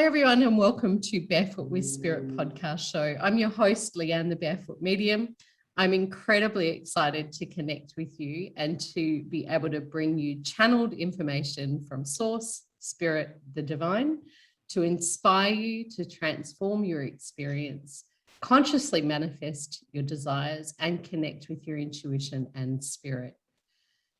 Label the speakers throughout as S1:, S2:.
S1: everyone, and welcome to Barefoot with Spirit podcast show. I'm your host, Leanne, the Barefoot Medium. I'm incredibly excited to connect with you and to be able to bring you channeled information from Source, Spirit, the Divine, to inspire you to transform your experience, consciously manifest your desires, and connect with your intuition and spirit.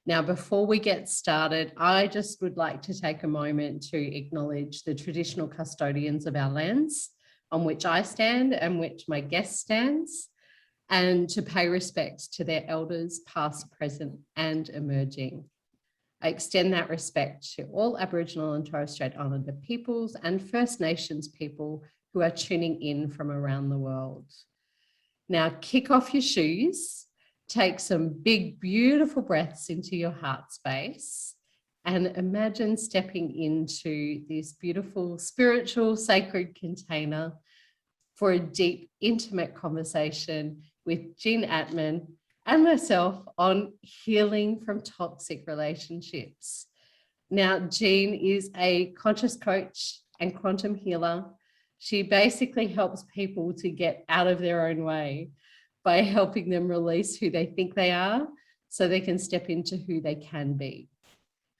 S1: Now, before we get started, I just would like to take a moment to acknowledge the traditional custodians of our lands on which I stand and which my guest stands, and to pay respect to their elders, past, present, and emerging. I extend that respect to all Aboriginal and Torres Strait Islander peoples and First Nations people who are tuning in from around the world. Now, kick off your shoes. Take some big, beautiful breaths into your heart space and imagine stepping into this beautiful, spiritual, sacred container for a deep, intimate conversation with Jean Atman and myself on healing from toxic relationships. Now, Jean is a conscious coach and quantum healer. She basically helps people to get out of their own way by helping them release who they think they are so they can step into who they can be.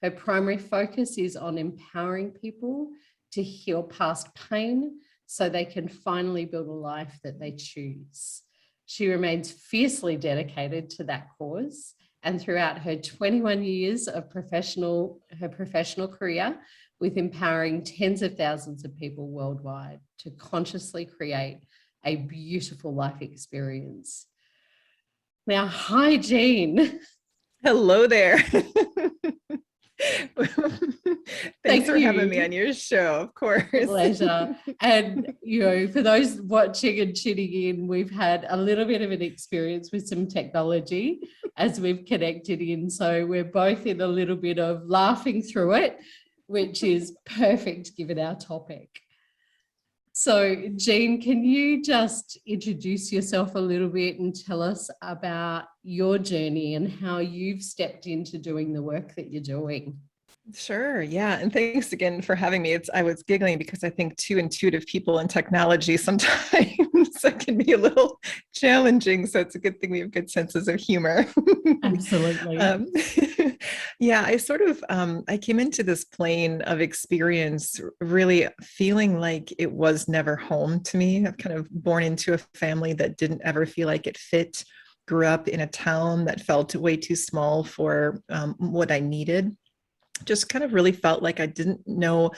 S1: Her primary focus is on empowering people to heal past pain so they can finally build a life that they choose. She remains fiercely dedicated to that cause, and throughout her 21 years of her professional career with empowering tens of thousands of people worldwide to consciously create a beautiful life experience. Now, hi, Jean.
S2: Hello there. Thanks for
S1: you.
S2: having me on your show, of course.
S1: Pleasure. And, for those watching and tuning in, we've had a little bit of an experience with some technology as we've connected in. So we're both in a little bit of laughing through it, which is perfect given our topic. So, Jean, can you just introduce yourself a little bit and tell us about your journey and how you've stepped into doing the work that you're doing?
S2: Sure. Yeah. And thanks again for having me. I was giggling because I think two intuitive people in technology sometimes it can be a little challenging. So it's a good thing we have good senses of humor.
S1: Absolutely.
S2: Yeah, I came into this plane of experience really feeling like it was never home to me. I've kind of born into a family that didn't ever feel like it fit, grew up in a town that felt way too small for what I needed. Just kind of really felt like I didn't know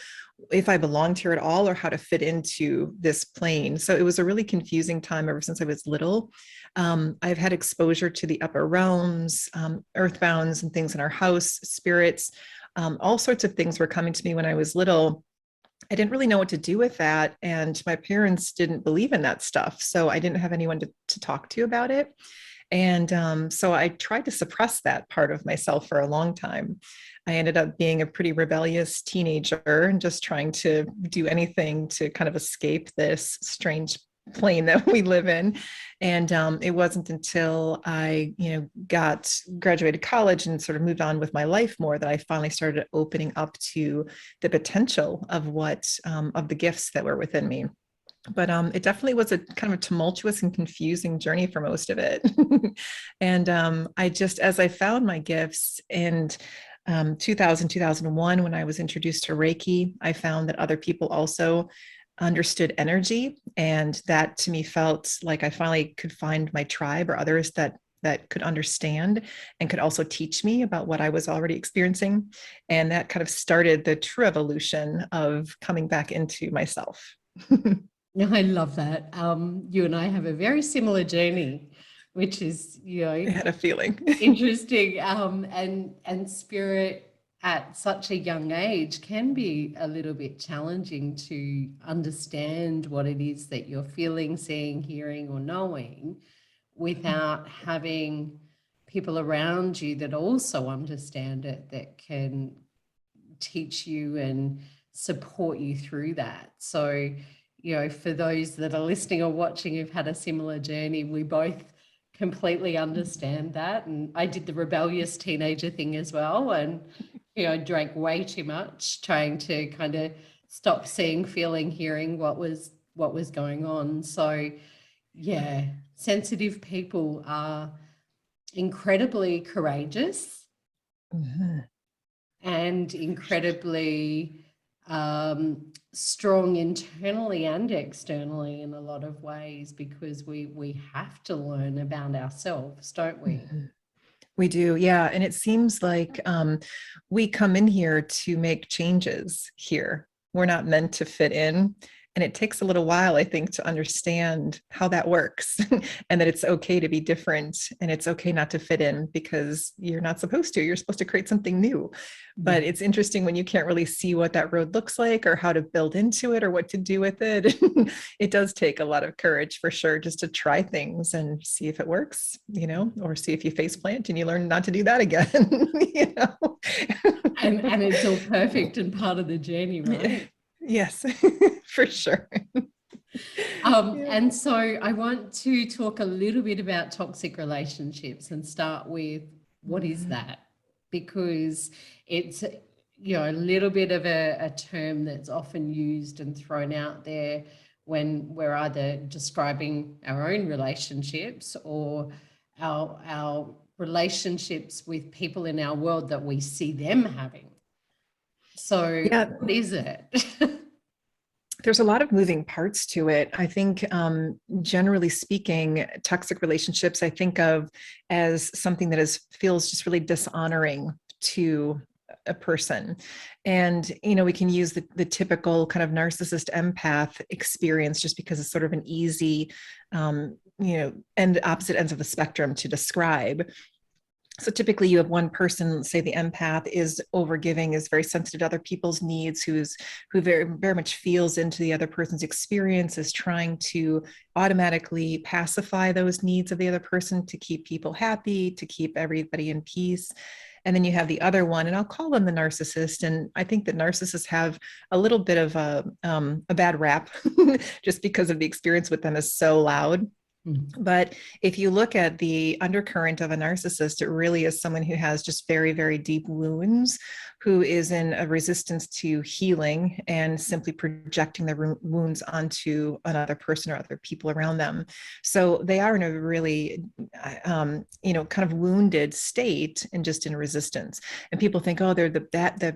S2: if I belonged here at all or how to fit into this plane. So it was a really confusing time ever since I was little. I've had exposure to the upper realms, earthbounds and things in our house, spirits, all sorts of things were coming to me when I was little. I didn't really know what to do with that. And my parents didn't believe in that stuff. So I didn't have anyone to talk to about it. And so I tried to suppress that part of myself for a long time. I ended up being a pretty rebellious teenager and just trying to do anything to kind of escape this strange plane that we live in. And it wasn't until I, graduated college and sort of moved on with my life more that I finally started opening up to the potential of of the gifts that were within me. But it definitely was a kind of a tumultuous and confusing journey for most of it. And as I found my gifts in 2001, when I was introduced to Reiki, I found that other people also understood energy. And that to me felt like I finally could find my tribe or others that could understand and could also teach me about what I was already experiencing. And that kind of started the true evolution of coming back into myself.
S1: I love that. You and I have a very similar journey, which is,
S2: I had a feeling.
S1: interesting. And spirit at such a young age can be a little bit challenging to understand what it is that you're feeling, seeing, hearing, or knowing without having people around you that also understand it, that can teach you and support you through that. So, for those that are listening or watching who've had a similar journey, we both completely understand that. And I did the rebellious teenager thing as well. And, drank way too much, trying to kind of stop seeing, feeling, hearing what was going on. So yeah, sensitive people are incredibly courageous and incredibly strong internally and externally in a lot of ways, because we have to learn about ourselves, don't we?
S2: We do, yeah. And it seems like we come in here to make changes here. We're not meant to fit in. And it takes a little while, I think, to understand how that works and that it's okay to be different and it's okay not to fit in because you're not supposed to. You're supposed to create something new. But it's interesting when you can't really see what that road looks like or how to build into it or what to do with it. It does take a lot of courage for sure, just to try things and see if it works, or see if you face plant and you learn not to do that again,
S1: And it's all perfect and part of the journey, right?
S2: Yes, for sure.
S1: And so I want to talk a little bit about toxic relationships and start with what is that? Because it's, a little bit of a term that's often used and thrown out there when we're either describing our own relationships or our relationships with people in our world that we see them having. So what is it?
S2: There's a lot of moving parts to it. I think, generally speaking, toxic relationships, I think of as something that feels just really dishonoring to a person. And, we can use the typical kind of narcissist empath experience just because it's sort of an easy, and opposite ends of the spectrum to describe. So typically you have one person, say the empath is overgiving, is very sensitive to other people's needs, who very, very much feels into the other person's experience, is trying to automatically pacify those needs of the other person to keep people happy, to keep everybody in peace. And then you have the other one, and I'll call them the narcissist. And I think that narcissists have a little bit of a bad rap just because of the experience with them is so loud. But if you look at the undercurrent of a narcissist, it really is someone who has just very, very deep wounds, who is in a resistance to healing and simply projecting their wounds onto another person or other people around them. So they are in a really, kind of wounded state and just in resistance. And people think, oh, they're the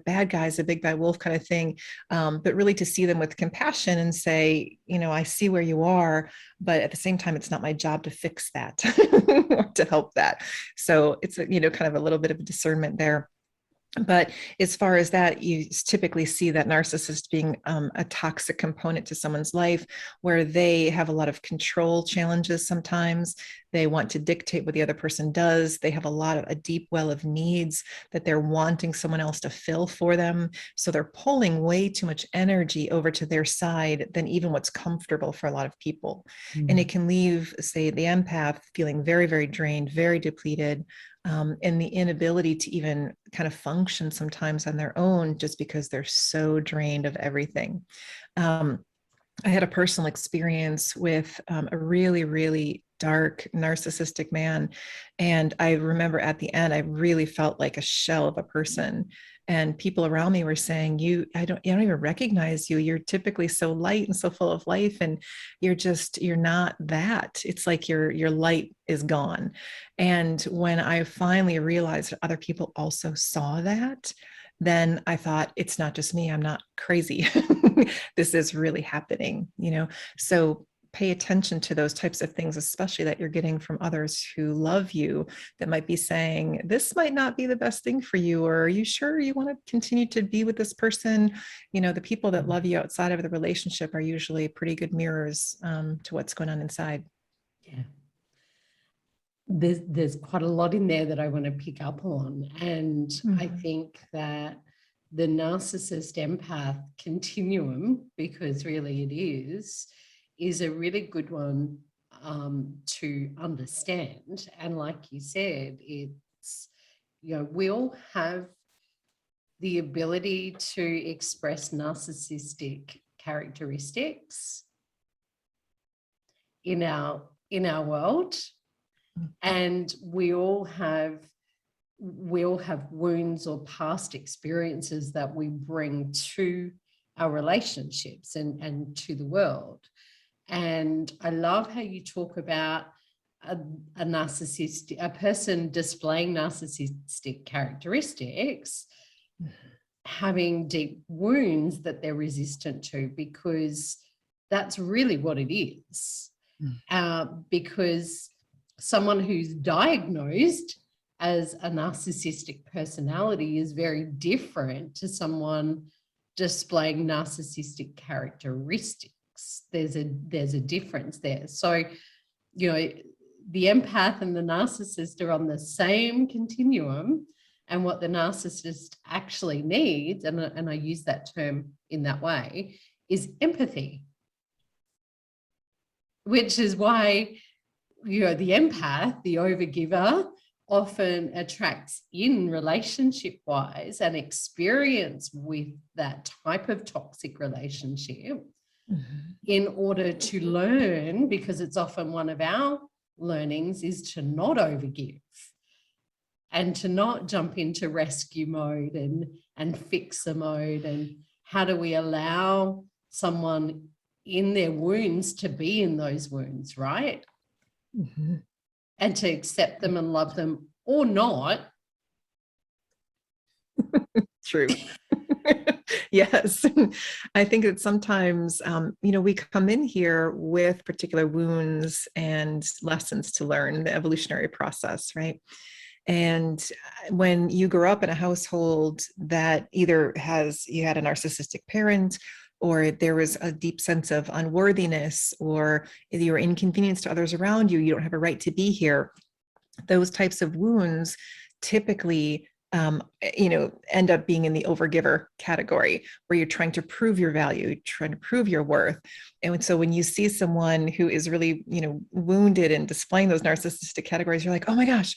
S2: bad guys, the big bad wolf kind of thing. But really to see them with compassion and say, I see where you are, but at the same time, it's not my job to fix that or to help that. So it's, kind of a little bit of a discernment there. But as far as that, you typically see that narcissist being a toxic component to someone's life, where they have a lot of control challenges. Sometimes they want to dictate what the other person does. They have a deep well of needs that they're wanting someone else to fill for them. So they're pulling way too much energy over to their side than even what's comfortable for a lot of people. And it can leave, say, the empath feeling very, very drained, very depleted, and the inability to even kind of function sometimes on their own just because they're so drained of everything. I had a personal experience with a really, really dark narcissistic man. And I remember at the end, I really felt like a shell of a person. And people around me were saying, I don't even recognize you. You're typically so light and so full of life. And you're not that. It's like your light is gone. And when I finally realized that other people also saw that, then I thought, it's not just me. I'm not crazy. This is really happening, So pay attention to those types of things, especially that you're getting from others who love you, that might be saying, this might not be the best thing for you, or are you sure you want to continue to be with this person? The people that love you outside of the relationship are usually pretty good mirrors to what's going on inside.
S1: Yeah. There's quite a lot in there that I want to pick up on. And I think that the narcissist empath continuum, because really it is a really good one to understand. And like you said, it's, we all have the ability to express narcissistic characteristics in our world. And we all have wounds or past experiences that we bring to our relationships and to the world. And I love how you talk about a narcissist, a person displaying narcissistic characteristics, having deep wounds that they're resistant to, because that's really what it is. Because someone who's diagnosed as a narcissistic personality is very different to someone displaying narcissistic characteristics. There's a difference there. So, you know, the empath and the narcissist are on the same continuum, and what the narcissist actually needs, and I use that term in that way, is empathy. Which is why, you know, the empath, the overgiver, often attracts in relationship-wise an experience with that type of toxic relationship in order to learn, because it's often one of our learnings is to not overgive and to not jump into rescue mode and fixer mode. And how do we allow someone in their wounds to be in those wounds, right? And to accept them and love them or not.
S2: True. Yes. I think that sometimes, you know, we come in here with particular wounds and lessons to learn, the evolutionary process, right? And when you grow up in a household that either you had a narcissistic parent, or there was a deep sense of unworthiness, or you were inconvenienced to others around you, you don't have a right to be here. Those types of wounds typically, you know, end up being in the overgiver category, where you're trying to prove your value, you're trying to prove your worth. And so when you see someone who is really, you know, wounded and displaying those narcissistic categories, you're like, oh my gosh,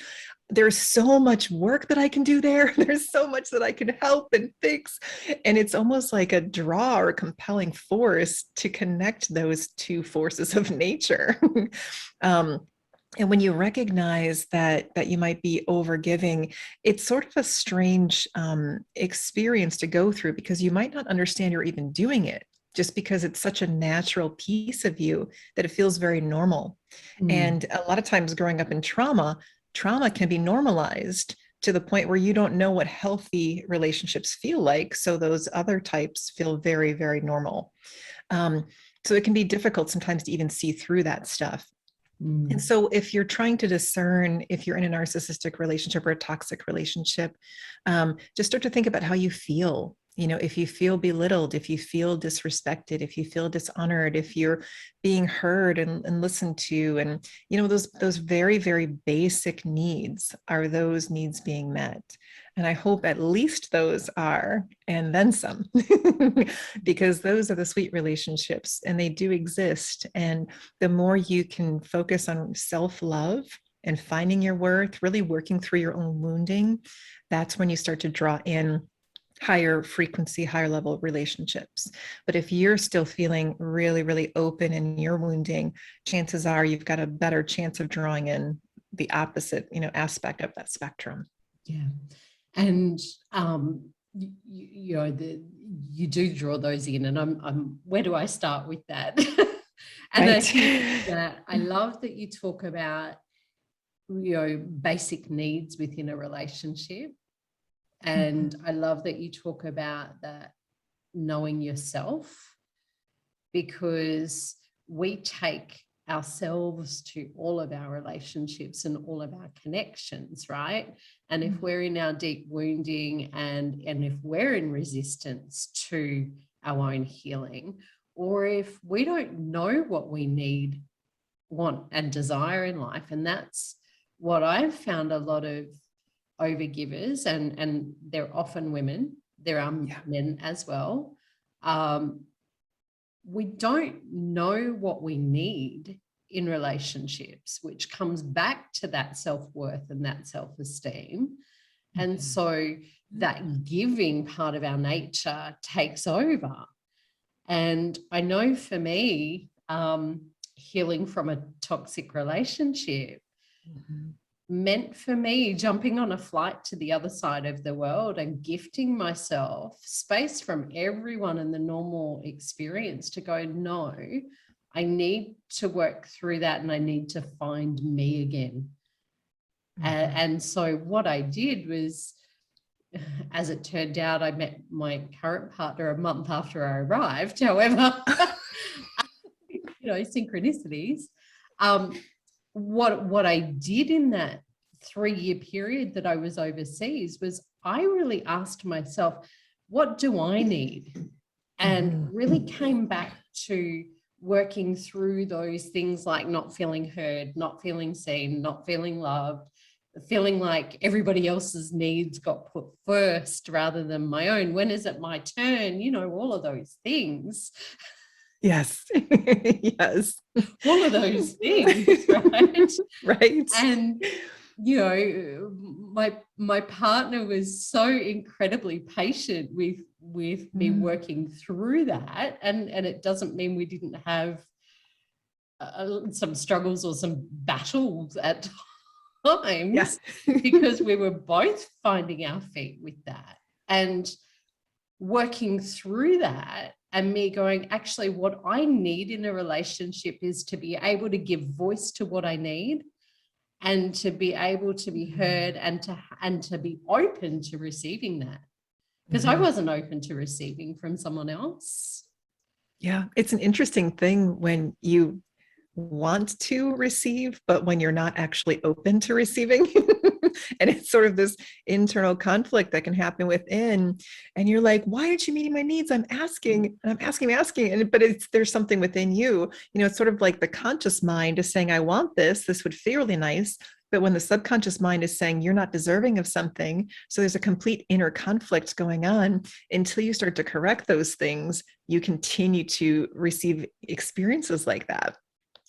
S2: there's so much work that I can do there. There's so much that I can help and fix. And it's almost like a draw or a compelling force to connect those two forces of nature. And when you recognize that you might be overgiving, it's sort of a strange experience to go through, because you might not understand you're even doing it, just because it's such a natural piece of you that it feels very normal. And a lot of times growing up in trauma can be normalized to the point where you don't know what healthy relationships feel like. So those other types feel very, very normal. So it can be difficult sometimes to even see through that stuff. And so if you're trying to discern if you're in a narcissistic relationship or a toxic relationship, just start to think about how you feel. You know, if you feel belittled, if you feel disrespected, if you feel dishonored, if you're being heard and listened to, and, you know, those very, very basic needs, are those needs being met? And I hope at least those are, and then some, because those are the sweet relationships, and they do exist. And the more you can focus on self-love and finding your worth, really working through your own wounding, that's when you start to draw in higher frequency, higher level relationships. But if you're still feeling really, really open in your wounding, chances are you've got a better chance of drawing in the opposite, you know, aspect of that spectrum.
S1: Yeah. And you know, you do draw those in, and I'm where do I start with that? And right. I think that I love that you talk about, you know, basic needs within a relationship. And I love that you talk about that, knowing yourself, because we take ourselves to all of our relationships and all of our connections, right? And if we're in our deep wounding and if we're in resistance to our own healing, or if we don't know what we need, want, and desire in life, and that's what I've found a lot of overgivers, and they're often women, there are men as well. We don't know what we need in relationships, which comes back to that self-worth and that self-esteem. And so that giving part of our nature takes over. And I know for me, healing from a toxic relationship, meant for me jumping on a flight to the other side of the world and gifting myself space from everyone in the normal experience to go, no, I need to work through that and I need to find me again. And so what I did was, as it turned out, I met my current partner a month after I arrived. However, synchronicities. What I did in that 3-year period that I was overseas was I really asked myself, what do I need? And really came back to working through those things like not feeling heard, not feeling seen, not feeling loved, feeling like everybody else's needs got put first rather than my own. When is it my turn? All of those things.
S2: Yes. Yes.
S1: All of those things, right?
S2: Right.
S1: And, my partner was so incredibly patient with me working through that. And it doesn't mean we didn't have some struggles or some battles at times,
S2: yes.
S1: because we were both finding our feet with that and working through that, and me going, actually, what I need in a relationship is to be able to give voice to what I need and to be able to be heard and to be open to receiving that, because I wasn't open to receiving from someone else.
S2: Yeah, it's an interesting thing when you want to receive, but when you're not actually open to receiving. And it's sort of this internal conflict that can happen within. And you're like, why aren't you meeting my needs? I'm asking, and I'm asking. But there's something within you, it's sort of like the conscious mind is saying, I want this would feel really nice. But when the subconscious mind is saying you're not deserving of something, so there's a complete inner conflict going on. Until you start to correct those things, you continue to receive experiences like that.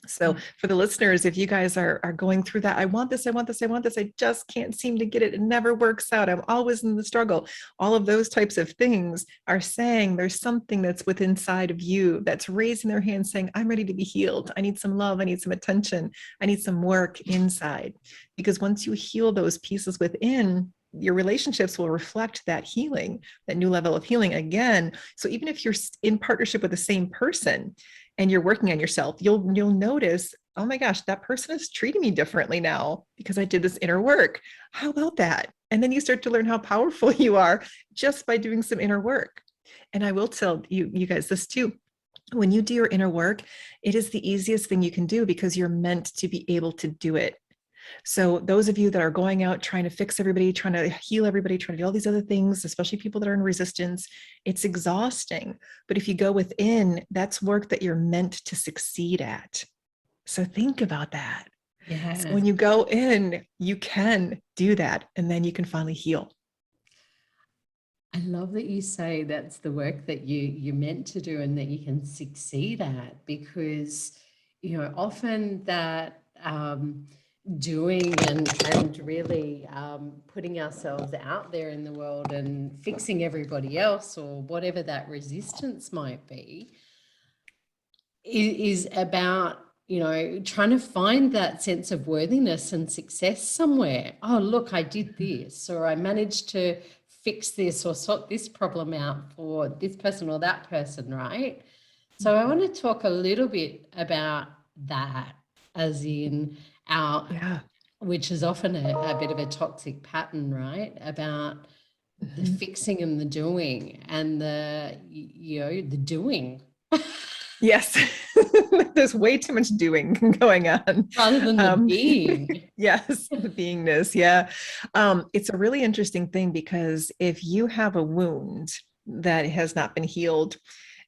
S2: So for the listeners, if you guys are going through that, I want this, I just can't seem to get it. It never works out. I'm always in the struggle. All of those types of things are saying there's something that's within inside of you that's raising their hand saying, I'm ready to be healed. I need some love. I need some attention. I need some work inside. Because once you heal those pieces within, your relationships will reflect that healing, that new level of healing again. So even if you're in partnership with the same person, and you're working on yourself, you'll notice, oh my gosh, that person is treating me differently now because I did this inner work. How about that? And then you start to learn how powerful you are just by doing some inner work. And I will tell you guys this too. When you do your inner work, it is the easiest thing you can do because you're meant to be able to do it. So those of you that are going out, trying to fix everybody, trying to heal everybody, trying to do all these other things, especially people that are in resistance, it's exhausting. But if you go within, that's work that you're meant to succeed at. So think about that.
S1: Yeah.
S2: So when you go in, you can do that, and then you can finally heal.
S1: I love that you say that's the work that you're meant to do and that you can succeed at, because, often that doing and really putting ourselves out there in the world and fixing everybody else or whatever that resistance might be is about, trying to find that sense of worthiness and success somewhere. Oh, look, I did this, or I managed to fix this or sort this problem out for this person or that person, right? So I want to talk a little bit about that, as in which is often a bit of a toxic pattern, right? About the fixing and the doing and the doing.
S2: Yes, there's way too much doing going on.
S1: Rather than the being.
S2: Yes, the beingness. Yeah. It's a really interesting thing, because if you have a wound that has not been healed,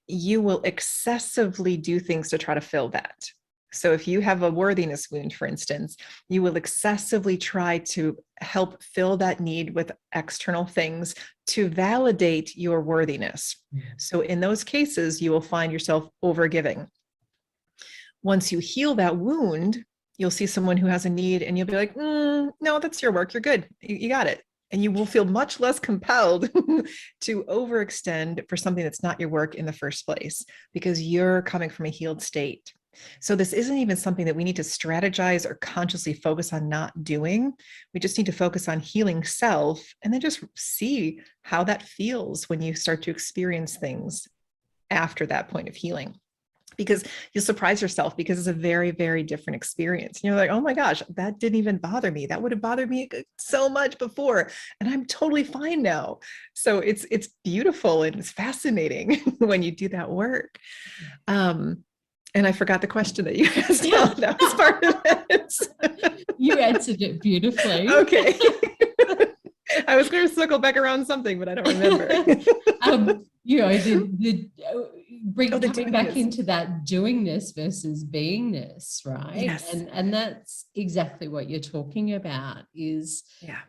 S2: you will excessively do things to try to fill that. So if you have a worthiness wound, for instance, you will excessively try to help fill that need with external things to validate your worthiness. So in those cases, you will find yourself overgiving. Once you heal that wound, you'll see someone who has a need and you'll be like, no, that's your work. You're good. You got it. And you will feel much less compelled to overextend for something that's not your work in the first place, because you're coming from a healed state. So this isn't even something that we need to strategize or consciously focus on not doing. We just need to focus on healing self and then just see how that feels when you start to experience things after that point of healing. Because you'll surprise yourself, because it's a very, very different experience. You're like, oh my gosh, that didn't even bother me. That would have bothered me so much before, and I'm totally fine now. So it's beautiful and it's fascinating when you do that work. And I forgot the question that you asked.
S1: Yeah.
S2: That was part of it.
S1: You answered it beautifully.
S2: Okay. I was going to circle back around something, but I don't remember.
S1: Coming back into that doingness versus beingness, right?
S2: Yes.
S1: And that's exactly what you're talking about, is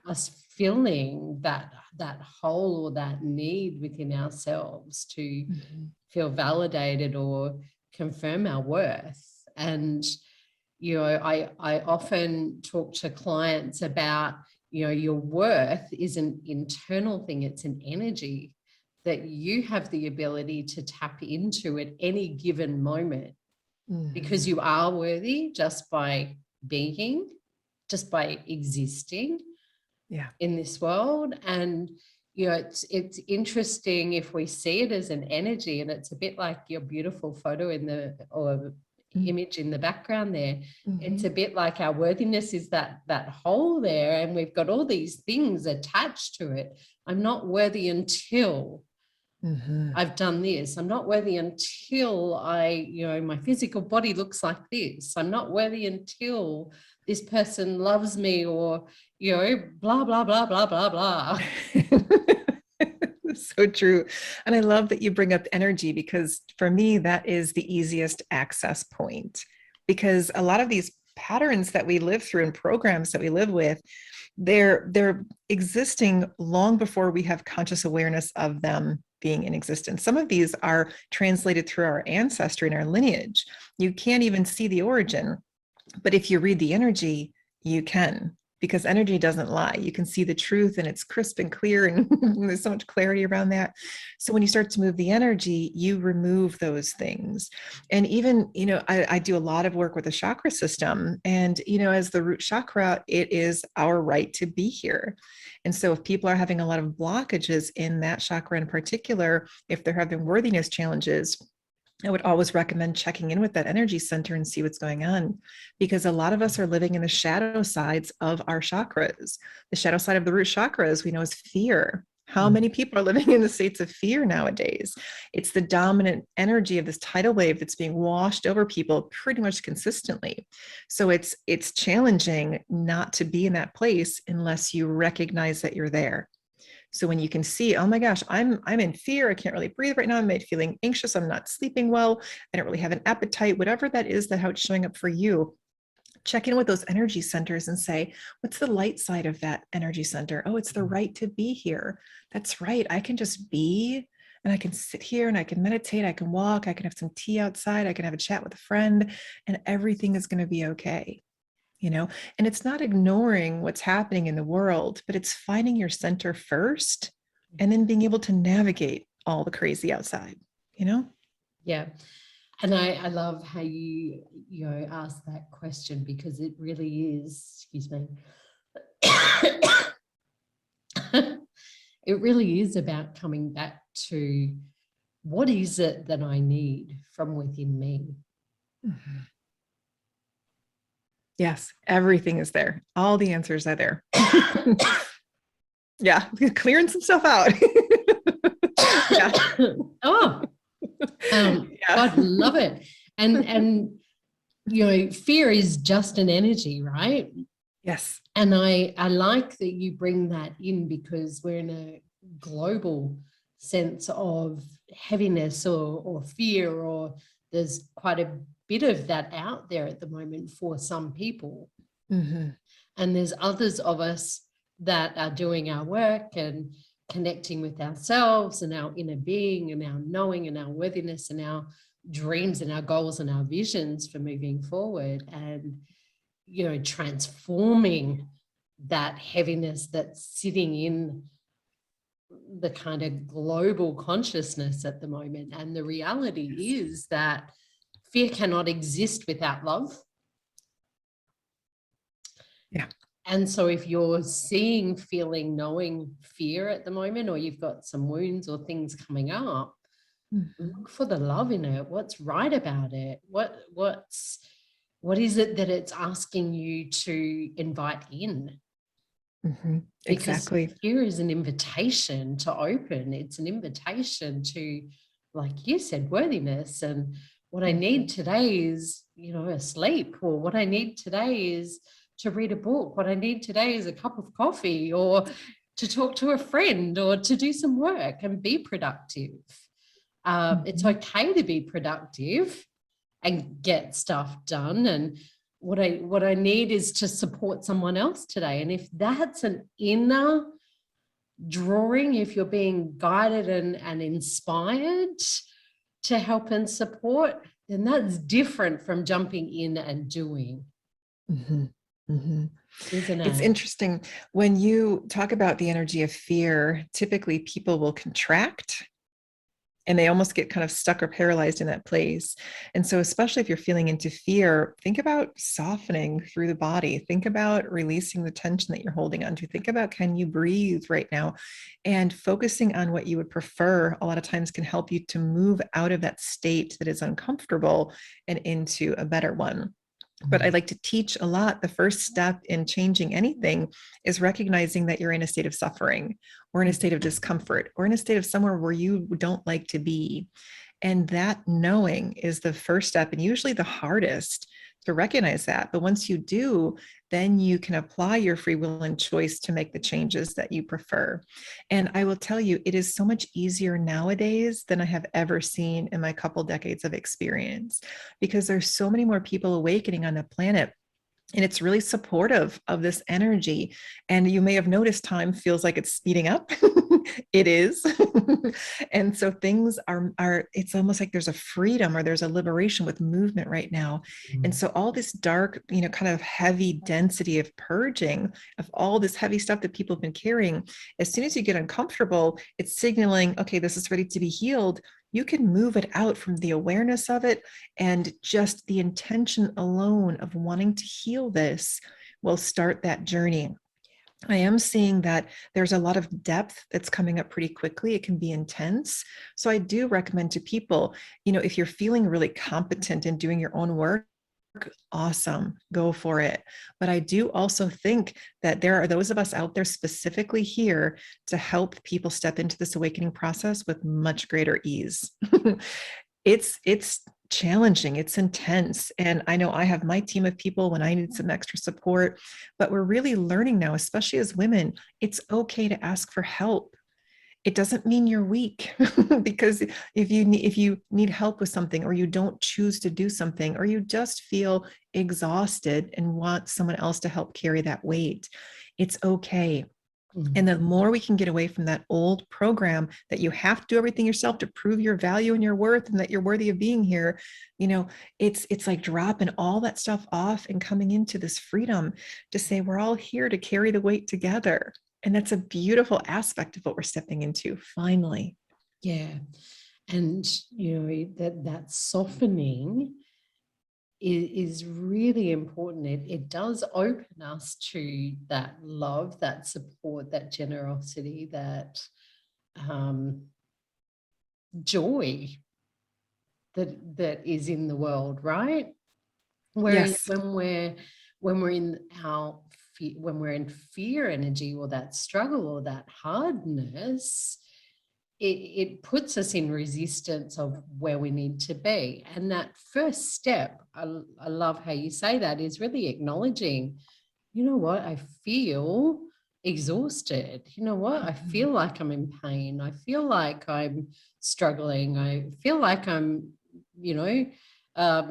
S1: us feeling that hole or that need within ourselves to feel validated or confirm our worth. And I often talk to clients about, your worth is an internal thing. It's an energy that you have the ability to tap into at any given moment, because you are worthy just by being, just by existing in this world. And it's interesting if we see it as an energy, and it's a bit like your beautiful photo or image in the background there. It's a bit like our worthiness is that hole there, and we've got all these things attached to it. I'm not worthy until I've done this. I'm not worthy until my physical body looks like this. I'm not worthy until this person loves me, or, blah, blah, blah, blah, blah, blah.
S2: So true. And I love that you bring up energy, because for me, that is the easiest access point, because a lot of these patterns that we live through and programs that we live with, they're existing long before we have conscious awareness of them being in existence. Some of these are translated through our ancestry and our lineage. You can't even see the origin, but if you read the energy, you can, because energy doesn't lie. You can see the truth, and it's crisp and clear, and there's so much clarity around that. So when you start to move the energy, you remove those things. And even, I do a lot of work with the chakra system, and, as the root chakra, it is our right to be here. And so if people are having a lot of blockages in that chakra in particular, if they're having worthiness challenges, I would always recommend checking in with that energy center and see what's going on, because a lot of us are living in the shadow sides of our chakras. The shadow side of the root chakra, as we know, is fear. How many people are living in the states of fear nowadays? It's the dominant energy of this tidal wave that's being washed over people pretty much consistently. So it's challenging not to be in that place unless you recognize that you're there. So when you can see, oh my gosh, I'm in fear, I can't really breathe right now, I'm feeling anxious, I'm not sleeping well, I don't really have an appetite, whatever that is, that how it's showing up for you, check in with those energy centers and say, what's the light side of that energy center? Oh, it's the right to be here. That's right. I can just be, and I can sit here and I can meditate, I can walk, I can have some tea outside, I can have a chat with a friend, and everything is going to be okay. And it's not ignoring what's happening in the world, but it's finding your center first and then being able to navigate all the crazy outside,
S1: Yeah. And I love how you ask that question, because it really is, excuse me, it really is about coming back to, what is it that I need from within me?
S2: Yes, everything is there. All the answers are there. Yeah, clearing some stuff out. Yeah.
S1: Oh, God, love it. And fear is just an energy, right?
S2: Yes.
S1: And I like that you bring that in, because we're in a global sense of heaviness or fear, or there's quite a bit of that out there at the moment for some people. And there's others of us that are doing our work and connecting with ourselves and our inner being and our knowing and our worthiness and our dreams and our goals and our visions for moving forward, and transforming that heaviness that's sitting in the kind of global consciousness at the moment. And the reality is that fear cannot exist without love.
S2: Yeah.
S1: And so if you're seeing, feeling, knowing fear at the moment, or you've got some wounds or things coming up, look for the love in it. What's right about it? What is it that it's asking you to invite in?
S2: Exactly.
S1: Because fear is an invitation to open. It's an invitation to, like you said, worthiness. And what I need today is, asleep, or what I need today is to read a book. What I need today is a cup of coffee, or to talk to a friend, or to do some work and be productive. It's okay to be productive and get stuff done. And what I need is to support someone else today. And if that's an inner drawing, if you're being guided and inspired to help and support, then that's different from jumping in and doing. Isn't it?
S2: It's interesting when you talk about the energy of fear, typically people will contract and they almost get kind of stuck or paralyzed in that place. And so, especially if you're feeling into fear, think about softening through the body. Think about releasing the tension that you're holding on to. Think about, can you breathe right now? And focusing on what you would prefer a lot of times can help you to move out of that state that is uncomfortable and into a better one. But I like to teach a lot. The first step in changing anything is recognizing that you're in a state of suffering, or in a state of discomfort, or in a state of somewhere where you don't like to be. And that knowing is the first step, and usually the hardest to recognize that. But once you do, then you can apply your free will and choice to make the changes that you prefer. And I will tell you, it is so much easier nowadays than I have ever seen in my couple decades of experience, because there's so many more people awakening on the planet. And it's really supportive of this energy. And you may have noticed time feels like it's speeding up. It is. And so things are, it's almost like there's a freedom or there's a liberation with movement right now. And so all this dark, kind of heavy density of purging of all this heavy stuff that people have been carrying, as soon as you get uncomfortable, it's signaling, okay, this is ready to be healed. You can move it out from the awareness of it, and just the intention alone of wanting to heal this will start that journey. I am seeing that there's a lot of depth that's coming up pretty quickly. It can be intense. So I do recommend to people, if you're feeling really competent in doing your own work, awesome, go for it. But I do also think that there are those of us out there specifically here to help people step into this awakening process with much greater ease. It's challenging, it's intense. And I know I have my team of people when I need some extra support, but we're really learning now, especially as women, it's okay to ask for help. It doesn't mean you're weak, because if you need help with something, or you don't choose to do something, or you just feel exhausted and want someone else to help carry that weight, it's okay. And the more we can get away from that old program that you have to do everything yourself to prove your value and your worth and that you're worthy of being here, it's like dropping all that stuff off and coming into this freedom to say, we're all here to carry the weight together. And that's a beautiful aspect of what we're stepping into, finally.
S1: Yeah. And, that softening is really important. It does open us to that love, that support, that generosity, that joy that is in the world, right? Whereas
S2: Yes.
S1: when we're in fear energy, or that struggle, or that hardness, it puts us in resistance of where we need to be. And that first step, I love how you say that, is really acknowledging, what, I feel exhausted. I feel like I'm in pain. I feel like I'm struggling. I feel like I'm,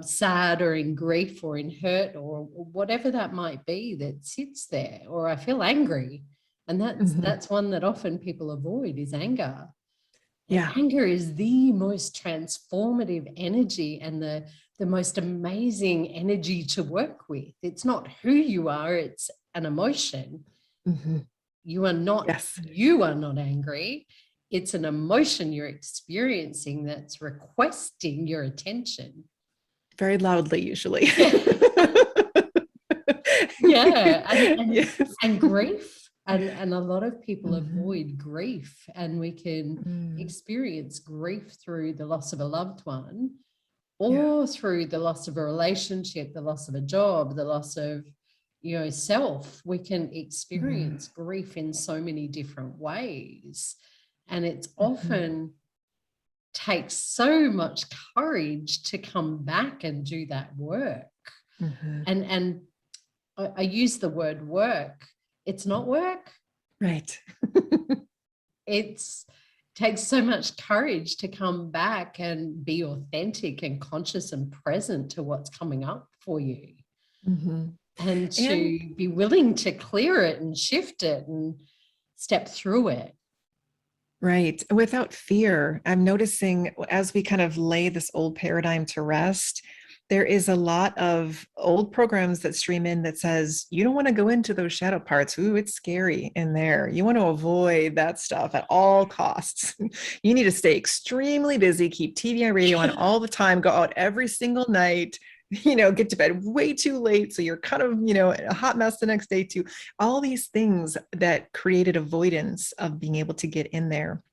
S1: sad or in grief or in hurt, or whatever that might be that sits there. Or I feel angry. And that's one that often people avoid, is anger.
S2: Yeah.
S1: Anger is the most transformative energy and the most amazing energy to work with. It's not who you are, it's an emotion. You are not angry. It's an emotion you're experiencing that's requesting your attention.
S2: Very loudly, usually.
S1: Yeah.
S2: Yes.
S1: And grief. And a lot of people
S2: Mhm.
S1: avoid grief, and we can
S2: Mm.
S1: experience grief through the loss of a loved one,
S2: Yeah.
S1: or through the loss of a relationship, the loss of a job, the loss of, self. We can experience grief in so many different ways. And it's often takes so much courage to come back and do that work.
S2: Mhm.
S1: And I use the word work. It's not work.
S2: Right.
S1: It's takes so much courage to come back and be authentic and conscious and present to what's coming up for you,
S2: Mhm.
S1: and
S2: And
S1: to be willing to clear it and shift it and step through it.
S2: right. Without fear, I'm noticing as we kind of lay this old paradigm to rest, there is a lot of old programs that stream in that says, you don't want to go into those shadow parts. Ooh, it's scary in there. You want to avoid that stuff at all costs. You need to stay extremely busy, keep TV and radio on all the time, go out every single night, get to bed way too late. So you're kind of, a hot mess the next day too. All these things that created avoidance of being able to get in there.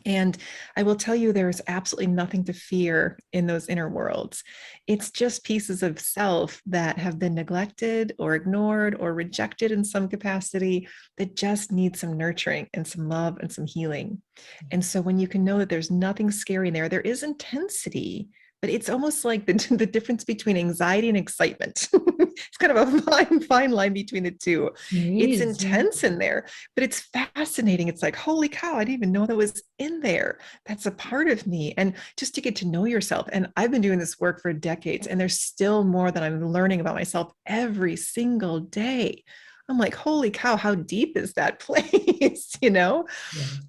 S2: And I will tell you, there's absolutely nothing to fear in those inner worlds. It's just pieces of self that have been neglected or ignored or rejected in some capacity that just need some nurturing and some love and some healing. And so when you can know that there's nothing scary in there, there is intensity, but it's almost like the difference between anxiety and excitement. It's kind of a fine line between the two. It's intense in there, but it's fascinating. It's like, holy cow, I didn't even know that was in there. That's a part of me. And just to get to know yourself. And I've been doing this work for decades, and there's still more that I'm learning about myself every single day. I'm like, holy cow, how deep is that place?
S1: Yeah.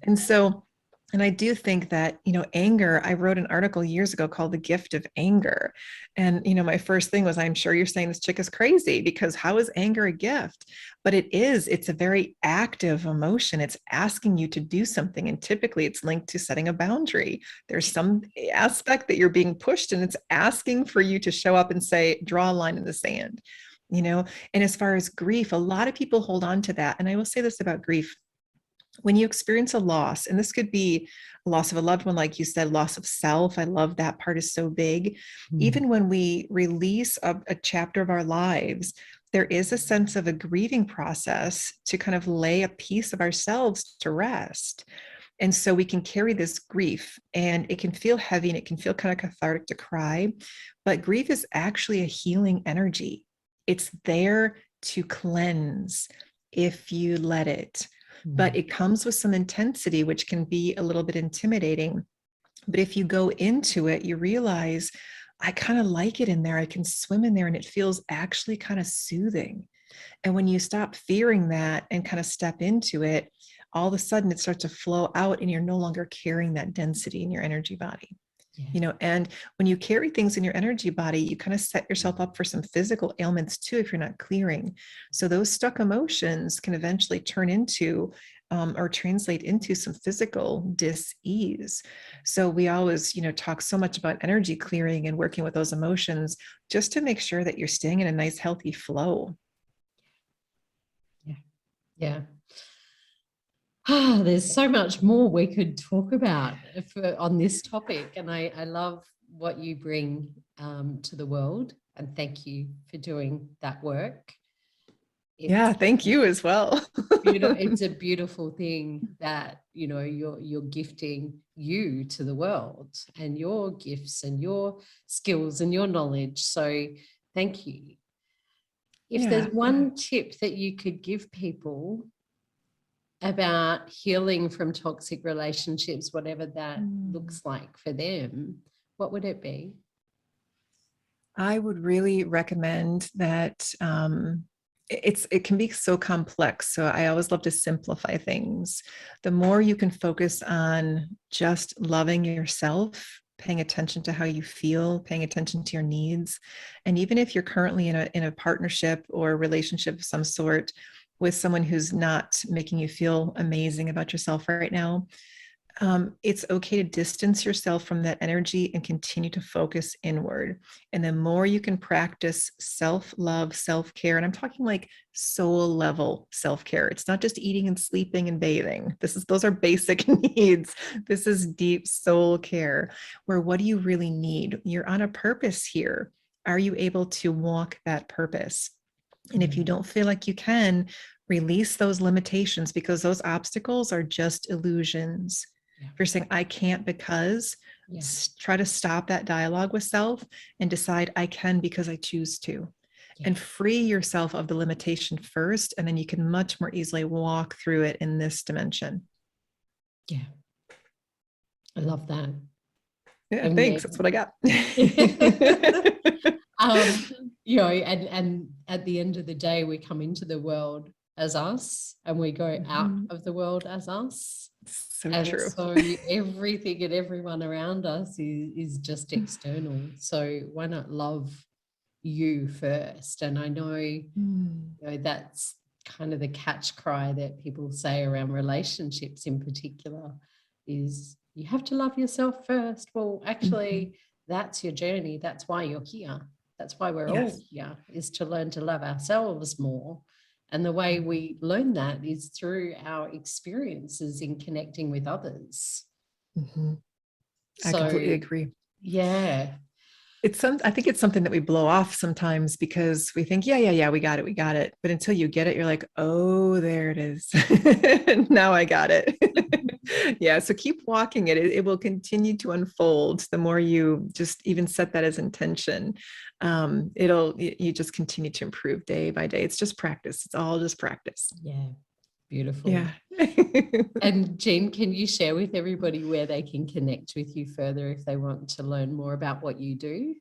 S2: And so, and I do think that, anger, I wrote an article years ago called The Gift of Anger. And, my first thing was, I'm sure you're saying this chick is crazy, because how is anger a gift? But it's a very active emotion. It's asking you to do something. And typically it's linked to setting a boundary. There's some aspect that you're being pushed, and it's asking for you to show up and say, draw a line in the sand. And as far as grief, a lot of people hold on to that. And I will say this about grief: when you experience a loss, and this could be a loss of a loved one, like you said, loss of self, I love that part, is so big. Even when we release a chapter of our lives, there is a sense of a grieving process to kind of lay a piece of ourselves to rest. And so we can carry this grief, and it can feel heavy, and it can feel kind of cathartic to cry. But grief is actually a healing energy. It's there to cleanse if you let it. But it comes with some intensity, which can be a little bit intimidating. But if you go into it, you realize, I kind of like it in there. I can swim in there, and it feels actually kind of soothing. And when you stop fearing that and kind of step into it, all of a sudden it starts to flow out, and you're no longer carrying that density in your energy body. And when you carry things in your energy body, you kind of set yourself up for some physical ailments too, if you're not clearing. So those stuck emotions can eventually turn into or translate into some physical dis-ease. So we always, talk so much about energy clearing and working with those emotions, just to make sure that you're staying in a nice, healthy flow.
S1: Yeah. There's so much more we could talk about on this topic. And I love what you bring to the world. And thank you for doing that work.
S2: Thank you as well.
S1: It's a beautiful thing that, you're gifting you to the world, and your gifts and your skills and your knowledge. So thank you. If there's one tip that you could give people about healing from toxic relationships, whatever that looks like for them, what would it be?
S2: I would really recommend that it can be so complex. So I always love to simplify things. The more you can focus on just loving yourself, paying attention to how you feel, paying attention to your needs. And even if you're currently in a partnership or a relationship of some sort with someone who's not making you feel amazing about yourself right now, It's okay to distance yourself from that energy and continue to focus inward. And the more you can practice self-love, self-care, and I'm talking like soul level self-care. It's not just eating and sleeping and bathing. Those are basic needs. This is deep soul care, where what do you really need? You're on a purpose here. Are you able to walk that purpose? And if you don't feel like you can, release those limitations, because those obstacles are just illusions.
S1: Yeah.
S2: If you're saying, I can't because, try to stop that dialogue with self and decide, I can because I choose to. Yeah. And free yourself of the limitation first, and then you can much more easily walk through it in this dimension.
S1: Yeah. I love that.
S2: Yeah, thanks. That's what I got.
S1: You know, and at the end of the day, we come into the world as us and we go out of the world as us.
S2: So
S1: and
S2: true.
S1: So everything and everyone around us is just external. So why not love you first? And I know, you know, that's kind of the catch cry that people say around relationships in particular, is you have to love yourself first. Well, actually, that's your journey. That's why you're here. That's why we're all here, is to learn to love ourselves more. And the way we learn that is through our experiences in connecting with others.
S2: I completely agree.
S1: Yeah.
S2: I think it's something that we blow off sometimes because we think, yeah, we got it. But until you get it, you're like, oh, there it is. Now I got it. Yeah. So keep walking it. It will continue to unfold. The more you just even set that as intention, you just continue to improve day by day. It's just practice. It's all just practice.
S1: Yeah. Beautiful.
S2: Yeah.
S1: And Jean, can you share with everybody where they can connect with you further if they want to learn more about what you do?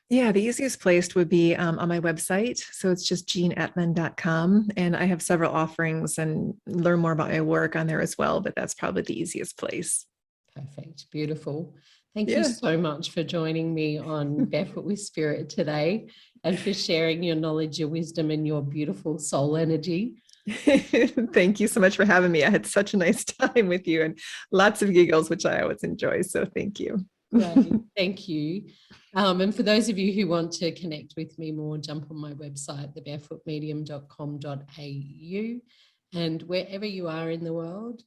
S2: Yeah, the easiest place would be on my website. So it's just jeanetman.com. And I have several offerings and learn more about my work on there as well. But that's probably the easiest place.
S1: Perfect. Beautiful. Thank you so much for joining me on Barefoot with Spirit today, and for sharing your knowledge, your wisdom, and your beautiful soul energy.
S2: Thank you so much for having me. I had such a nice time with you and lots of giggles, which I always enjoy. So thank you.
S1: Great. Thank you. And for those of you who want to connect with me more, jump on my website, thebarefootmedium.com.au. And wherever you are in the world,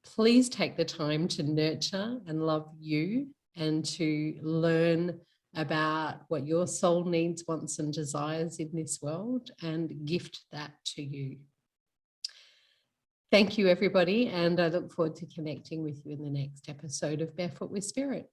S1: please take the time to nurture and love you, and to learn about what your soul needs, wants, and desires in this world, and gift that to you. Thank you, everybody, and I look forward to connecting with you in the next episode of Barefoot with Spirit.